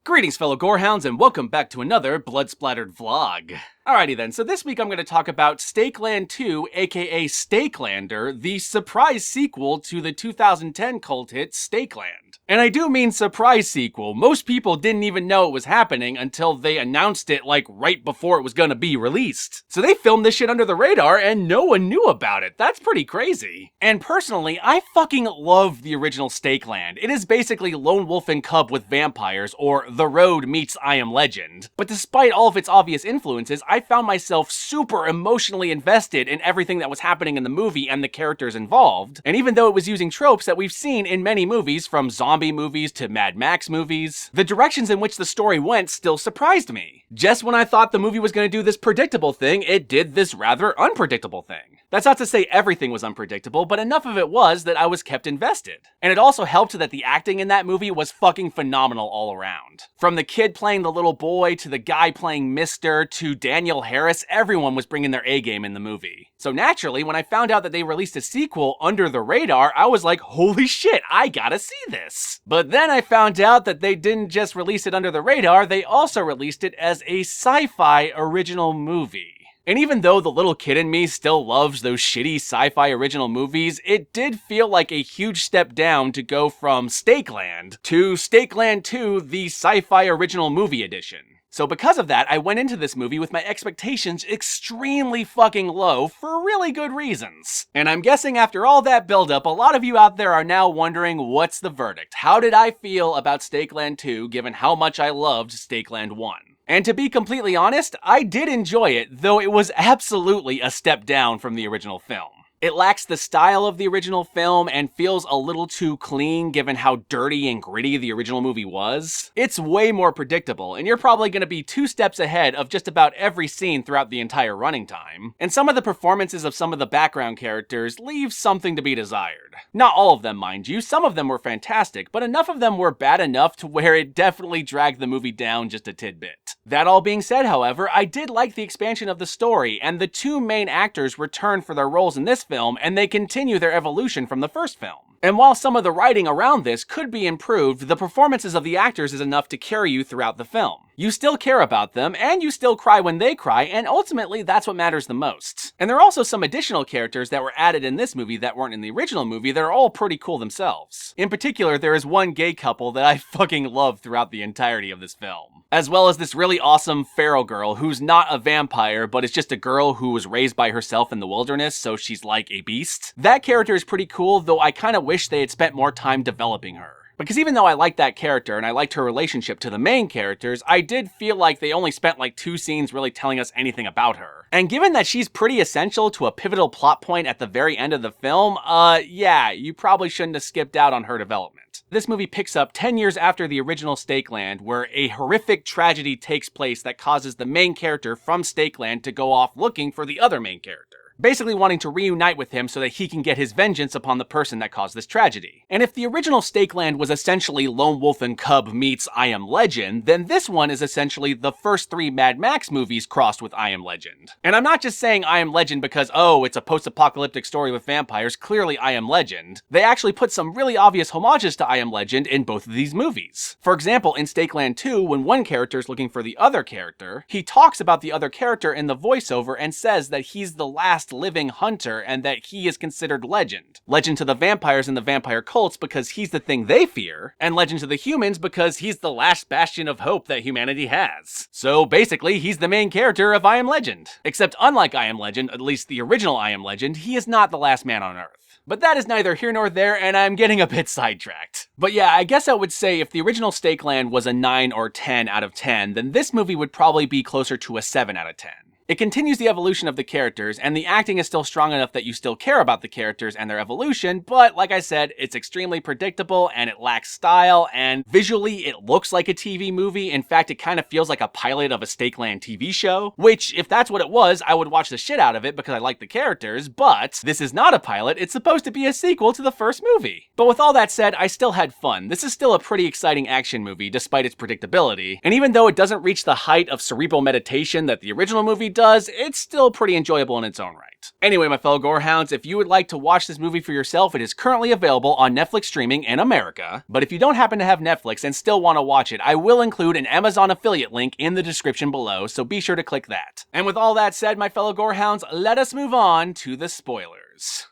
Greetings fellow gorehounds and welcome back to another Blood Splattered vlog. Alrighty then, so this week I'm going to talk about Stakeland 2, aka Stakelander, the surprise sequel to the 2010 cult hit Stakeland. And I do mean surprise sequel. Most people didn't even know it was happening until they announced it like right before it was gonna be released. So they filmed this shit under the radar and no one knew about it. That's pretty crazy. And personally, I fucking love the original Stakeland. It is basically Lone Wolf and Cub with vampires, or The Road meets I Am Legend. But despite all of its obvious influences, I found myself super emotionally invested in everything that was happening in the movie and the characters involved. And even though it was using tropes that we've seen in many movies, from zombie movies to Mad Max movies, the directions in which the story went still surprised me. Just when I thought the movie was going to do this predictable thing, it did this rather unpredictable thing. That's not to say everything was unpredictable, but enough of it was that I was kept invested. And it also helped that the acting in that movie was fucking phenomenal all around. From the kid playing the little boy, to the guy playing Mr., to Daniel Harris, everyone was bringing their A-game in the movie. So naturally, when I found out that they released a sequel under the radar, I was like, holy shit, I gotta see this. But then I found out that they didn't just release it under the radar, they also released it as a sci-fi original movie. And even though the little kid in me still loves those shitty sci-fi original movies, it did feel like a huge step down to go from Stakeland to Stakeland 2, the sci-fi original movie edition. So because of that, I went into this movie with my expectations extremely fucking low for really good reasons. And I'm guessing after all that buildup, a lot of you out there are now wondering, what's the verdict? How did I feel about Stakeland 2 given how much I loved Stakeland 1? And to be completely honest, I did enjoy it, though it was absolutely a step down from the original film. It lacks the style of the original film and feels a little too clean given how dirty and gritty the original movie was. It's way more predictable, and you're probably going to be 2 steps ahead of just about every scene throughout the entire running time. And some of the performances of some of the background characters leave something to be desired. Not all of them, mind you, some of them were fantastic, but enough of them were bad enough to where it definitely dragged the movie down just a tidbit. That all being said, however, I did like the expansion of the story, and the 2 main actors returned for their roles in this film, and they continue their evolution from the first film. And while some of the writing around this could be improved, the performances of the actors is enough to carry you throughout the film. You still care about them, and you still cry when they cry, and ultimately that's what matters the most. And there are also some additional characters that were added in this movie that weren't in the original movie that are all pretty cool themselves. In particular, there is one gay couple that I fucking love throughout the entirety of this film. As well as this really awesome feral girl who's not a vampire, but is just a girl who was raised by herself in the wilderness, so she's like a beast. That character is pretty cool, though I kinda wish they had spent more time developing her. Because even though I liked that character and I liked her relationship to the main characters, I did feel like they only spent like 2 scenes really telling us anything about her. And given that she's pretty essential to a pivotal plot point at the very end of the film, yeah, you probably shouldn't have skipped out on her development. This movie picks up 10 years after the original Stakeland, where a horrific tragedy takes place that causes the main character from Stakeland to go off looking for the other main character. Basically wanting to reunite with him so that he can get his vengeance upon the person that caused this tragedy. And if the original Stakeland was essentially Lone Wolf and Cub meets I Am Legend, then this one is essentially the first 3 Mad Max movies crossed with I Am Legend. And I'm not just saying I Am Legend because, oh, it's a post-apocalyptic story with vampires, clearly I Am Legend. They actually put some really obvious homages to I Am Legend in both of these movies. For example, in Stakeland 2, when one character is looking for the other character, he talks about the other character in the voiceover and says that he's the last living hunter and that he is considered legend. Legend to the vampires and the vampire cults because he's the thing they fear, and legend to the humans because he's the last bastion of hope that humanity has. So basically, he's the main character of I Am Legend. Except unlike I Am Legend, at least the original I Am Legend, he is not the last man on Earth. But that is neither here nor there, and I'm getting a bit sidetracked. But yeah, I guess I would say if the original Stakeland was a 9 or 10 out of 10, then this movie would probably be closer to a 7 out of 10. It continues the evolution of the characters, and the acting is still strong enough that you still care about the characters and their evolution, but like I said, it's extremely predictable, and it lacks style, and visually it looks like a TV movie. In fact, it kind of feels like a pilot of a Stakeland TV show, which, if that's what it was, I would watch the shit out of it because I like the characters, but this is not a pilot, it's supposed to be a sequel to the first movie. But with all that said, I still had fun. This is still a pretty exciting action movie, despite its predictability, and even though it doesn't reach the height of cerebral meditation that the original movie does, it's still pretty enjoyable in its own right. Anyway, my fellow gorehounds, if you would like to watch this movie for yourself, it is currently available on Netflix streaming in America. But if you don't happen to have Netflix and still want to watch it, I will include an Amazon affiliate link in the description below, so be sure to click that. And with all that said, my fellow gorehounds, let us move on to the spoilers.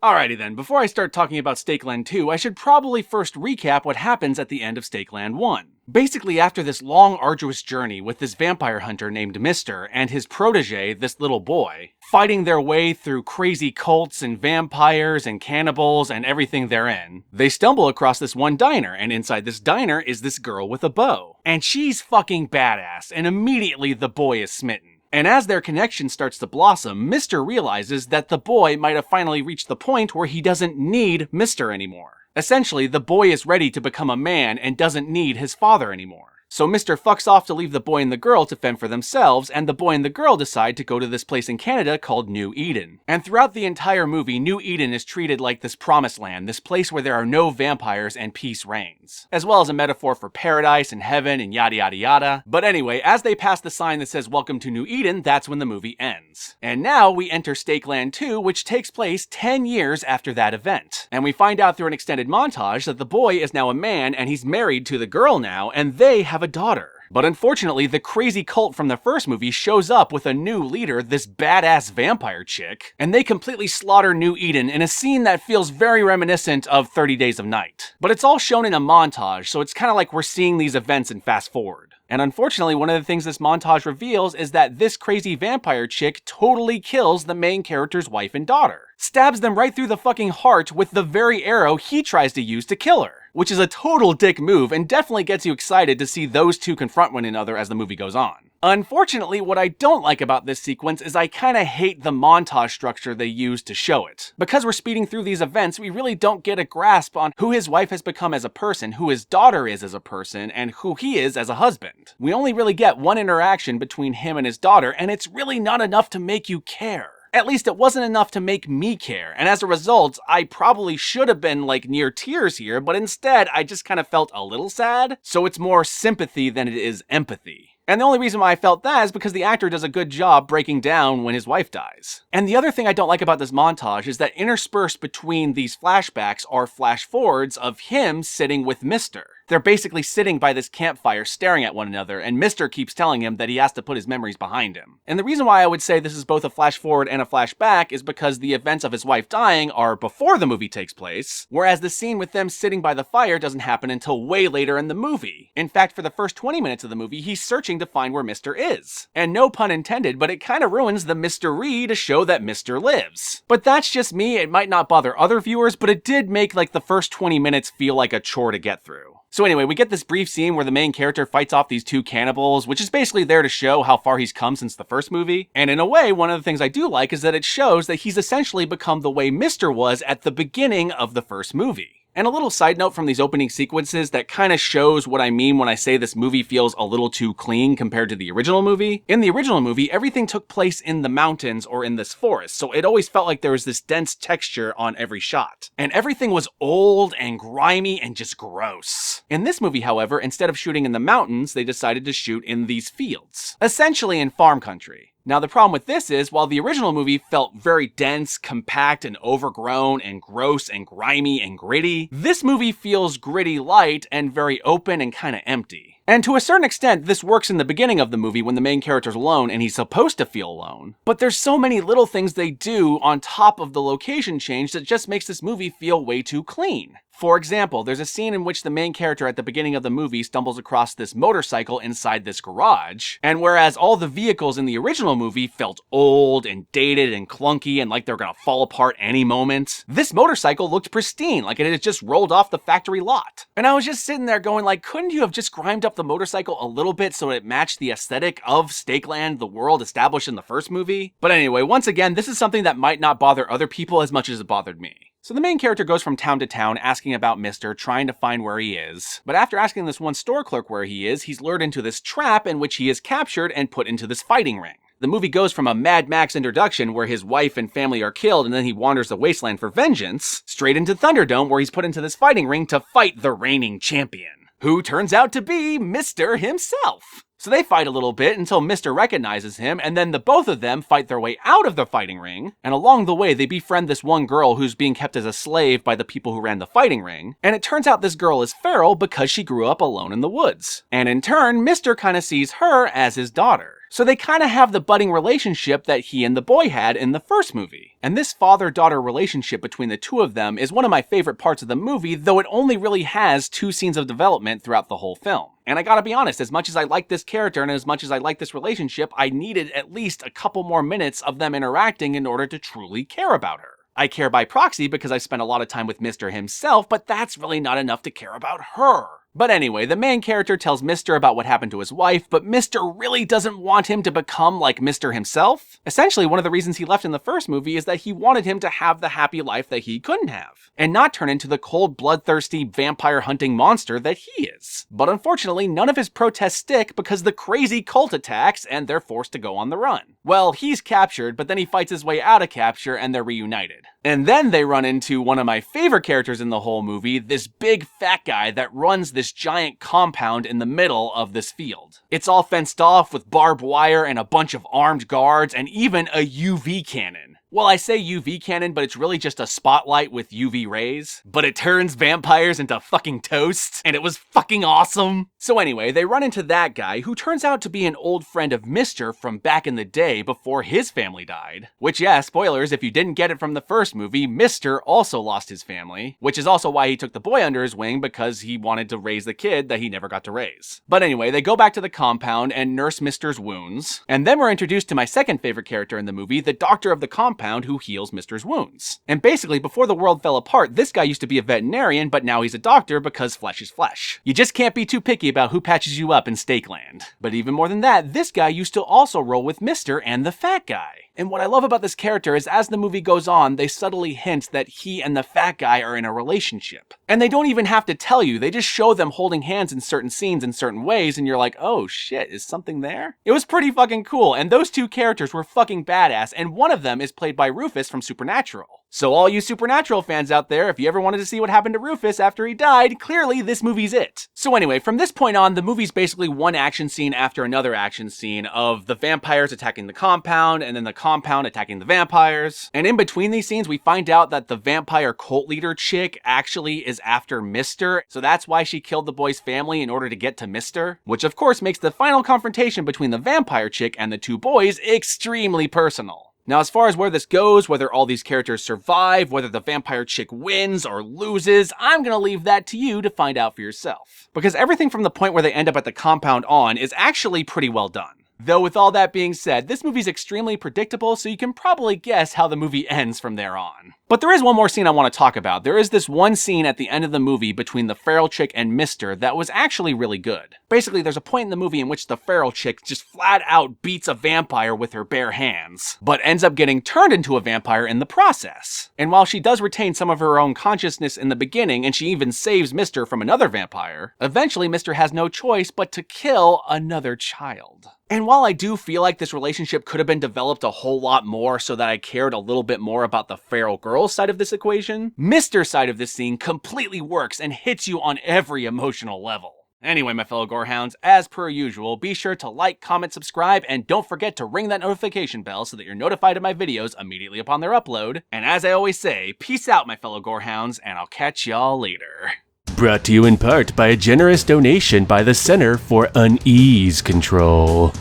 Alrighty then, before I start talking about Stakeland 2, I should probably first recap what happens at the end of Stakeland 1. Basically, after this long, arduous journey with this vampire hunter named Mr. and his protege, this little boy, fighting their way through crazy cults and vampires and cannibals and everything therein, they stumble across this one diner, and inside this diner is this girl with a bow. And she's fucking badass, and immediately the boy is smitten. And as their connection starts to blossom, Mr. realizes that the boy might have finally reached the point where he doesn't need Mr. anymore. Essentially, the boy is ready to become a man and doesn't need his father anymore. So Mr. fucks off to leave the boy and the girl to fend for themselves, and the boy and the girl decide to go to this place in Canada called New Eden. And throughout the entire movie, New Eden is treated like this promised land, this place where there are no vampires and peace reigns. As well as a metaphor for paradise and heaven and yada yada yada. But anyway, as they pass the sign that says Welcome to New Eden, that's when the movie ends. And now we enter Stakeland 2, which takes place 10 years after that event. And we find out through an extended montage that the boy is now a man and he's married to the girl now, and they have a daughter. But unfortunately, the crazy cult from the first movie shows up with a new leader, this badass vampire chick, and they completely slaughter New Eden in a scene that feels very reminiscent of 30 Days of Night. But it's all shown in a montage, so it's kind of like we're seeing these events in fast forward. And unfortunately, one of the things this montage reveals is that this crazy vampire chick totally kills the main character's wife and daughter. Stabs them right through the fucking heart with the very arrow he tries to use to kill her. Which is a total dick move and definitely gets you excited to see those two confront one another as the movie goes on. Unfortunately, what I don't like about this sequence is I kinda hate the montage structure they use to show it. Because we're speeding through these events, we really don't get a grasp on who his wife has become as a person, who his daughter is as a person, and who he is as a husband. We only really get one interaction between him and his daughter, and it's really not enough to make you care. At least it wasn't enough to make me care, and as a result, I probably should have been like near tears here, but instead I just kind of felt a little sad, so it's more sympathy than it is empathy. And the only reason why I felt that is because the actor does a good job breaking down when his wife dies. And the other thing I don't like about this montage is that interspersed between these flashbacks are flash forwards of him sitting with Mr. They're basically sitting by this campfire staring at one another, and Mr. keeps telling him that he has to put his memories behind him. And the reason why I would say this is both a flash forward and a flashback is because the events of his wife dying are before the movie takes place, whereas the scene with them sitting by the fire doesn't happen until way later in the movie. In fact, for the first 20 minutes of the movie, he's searching to find where Mr. is. And no pun intended, but it kind of ruins the mystery to show that Mr. lives. But that's just me, it might not bother other viewers, but it did make like the first 20 minutes feel like a chore to get through. So anyway, we get this brief scene where the main character fights off these two cannibals, which is basically there to show how far he's come since the first movie. And in a way, one of the things I do like is that it shows that he's essentially become the way Mr. was at the beginning of the first movie. And a little side note from these opening sequences that kind of shows what I mean when I say this movie feels a little too clean compared to the original movie. In the original movie, everything took place in the mountains or in this forest, so it always felt like there was this dense texture on every shot. And everything was old and grimy and just gross. In this movie, however, instead of shooting in the mountains, they decided to shoot in these fields. Essentially in farm country. Now the problem with this is, while the original movie felt very dense, compact, and overgrown, and gross, and grimy, and gritty, this movie feels gritty light and very open and kinda empty. And to a certain extent, this works in the beginning of the movie when the main character's alone and he's supposed to feel alone. But there's so many little things they do on top of the location change that just makes this movie feel way too clean. For example, there's a scene in which the main character at the beginning of the movie stumbles across this motorcycle inside this garage, and whereas all the vehicles in the original movie felt old and dated and clunky and like they're gonna fall apart any moment, this motorcycle looked pristine, like it had just rolled off the factory lot. And I was just sitting there going like, couldn't you have just grimed up the motorcycle a little bit so it matched the aesthetic of Stakeland, the world established in the first movie? But anyway, once again, this is something that might not bother other people as much as it bothered me. So the main character goes from town to town asking about Mr., trying to find where he is. But after asking this one store clerk where he is, he's lured into this trap in which he is captured and put into this fighting ring. The movie goes from a Mad Max introduction where his wife and family are killed and then he wanders the wasteland for vengeance, straight into Thunderdome where he's put into this fighting ring to fight the reigning champion. who turns out to be Mr. himself. So they fight a little bit until Mr. recognizes him, and then the both of them fight their way out of the fighting ring, and along the way they befriend this one girl who's being kept as a slave by the people who ran the fighting ring, and it turns out this girl is feral because she grew up alone in the woods. And in turn, Mr. kind of sees her as his daughter. So they kind of have the budding relationship that he and the boy had in the first movie. And this father-daughter relationship between the two of them is one of my favorite parts of the movie, though it only really has 2 scenes of development throughout the whole film. And I gotta be honest, as much as I like this character and as much as I like this relationship, I needed at least a couple more minutes of them interacting in order to truly care about her. I care by proxy because I spent a lot of time with Mr. himself, but that's really not enough to care about her. But anyway, the main character tells Mr. about what happened to his wife, but Mr. really doesn't want him to become like Mr. himself. Essentially, one of the reasons he left in the first movie is that he wanted him to have the happy life that he couldn't have, and not turn into the cold, bloodthirsty, vampire-hunting monster that he is. But unfortunately, none of his protests stick because the crazy cult attacks, and they're forced to go on the run. Well, he's captured, but then he fights his way out of capture, and they're reunited. And then they run into one of my favorite characters in the whole movie, this big fat guy that runs this giant compound in the middle of this field. It's all fenced off with barbed wire and a bunch of armed guards and even a UV cannon. Well, I say UV cannon, but it's really just a spotlight with UV rays. But it turns vampires into fucking toast, and it was fucking awesome. So anyway, they run into that guy, who turns out to be an old friend of Mr. from back in the day before his family died. Which, yeah, spoilers, if you didn't get it from the first movie, Mr. also lost his family, which is also why he took the boy under his wing, because he wanted to raise the kid that he never got to raise. But anyway, they go back to the compound and nurse Mr.'s wounds. And then we're introduced to my second favorite character in the movie, the doctor of the compound, who heals Mr.'s wounds. And basically, before the world fell apart, this guy used to be a veterinarian, but now he's a doctor because flesh is flesh. You just can't be too picky about who patches you up in Stakeland. But even more than that, this guy used to also roll with Mr. and the fat guy. And what I love about this character is as the movie goes on, they subtly hint that he and the fat guy are in a relationship. And they don't even have to tell you, they just show them holding hands in certain scenes in certain ways, and you're like, oh shit, is something there? It was pretty fucking cool, and those two characters were fucking badass, and one of them is played by Rufus from Supernatural. So all you Supernatural fans out there, if you ever wanted to see what happened to Rufus after he died, clearly this movie's it. So anyway, from this point on, the movie's basically one action scene after another action scene of the vampires attacking the compound, and then the compound attacking the vampires. And in between these scenes, we find out that the vampire cult leader chick actually is after Mr., so that's why she killed the boy's family in order to get to Mr., which of course makes the final confrontation between the vampire chick and the two boys extremely personal. Now, as far as where this goes, whether all these characters survive, whether the vampire chick wins or loses, I'm gonna leave that to you to find out for yourself. Because everything from the point where they end up at the compound on is actually pretty well done. Though with all that being said, this movie's extremely predictable, so you can probably guess how the movie ends from there on. But there is one more scene I want to talk about. There is this one scene at the end of the movie between the feral chick and Mr. that was actually really good. Basically, there's a point in the movie in which the feral chick just flat out beats a vampire with her bare hands, but ends up getting turned into a vampire in the process. And while she does retain some of her own consciousness in the beginning, and she even saves Mr. from another vampire, eventually Mr. has no choice but to kill another child. And while I do feel like this relationship could have been developed a whole lot more so that I cared a little bit more about the feral girl side of this equation, Mr. side of this scene completely works and hits you on every emotional level. Anyway, my fellow gorehounds, as per usual, be sure to like, comment, subscribe, and don't forget to ring that notification bell so that you're notified of my videos immediately upon their upload. And as I always say, peace out, my fellow gorehounds, and I'll catch y'all later. Brought to you in part by a generous donation by the Center for Unease Control.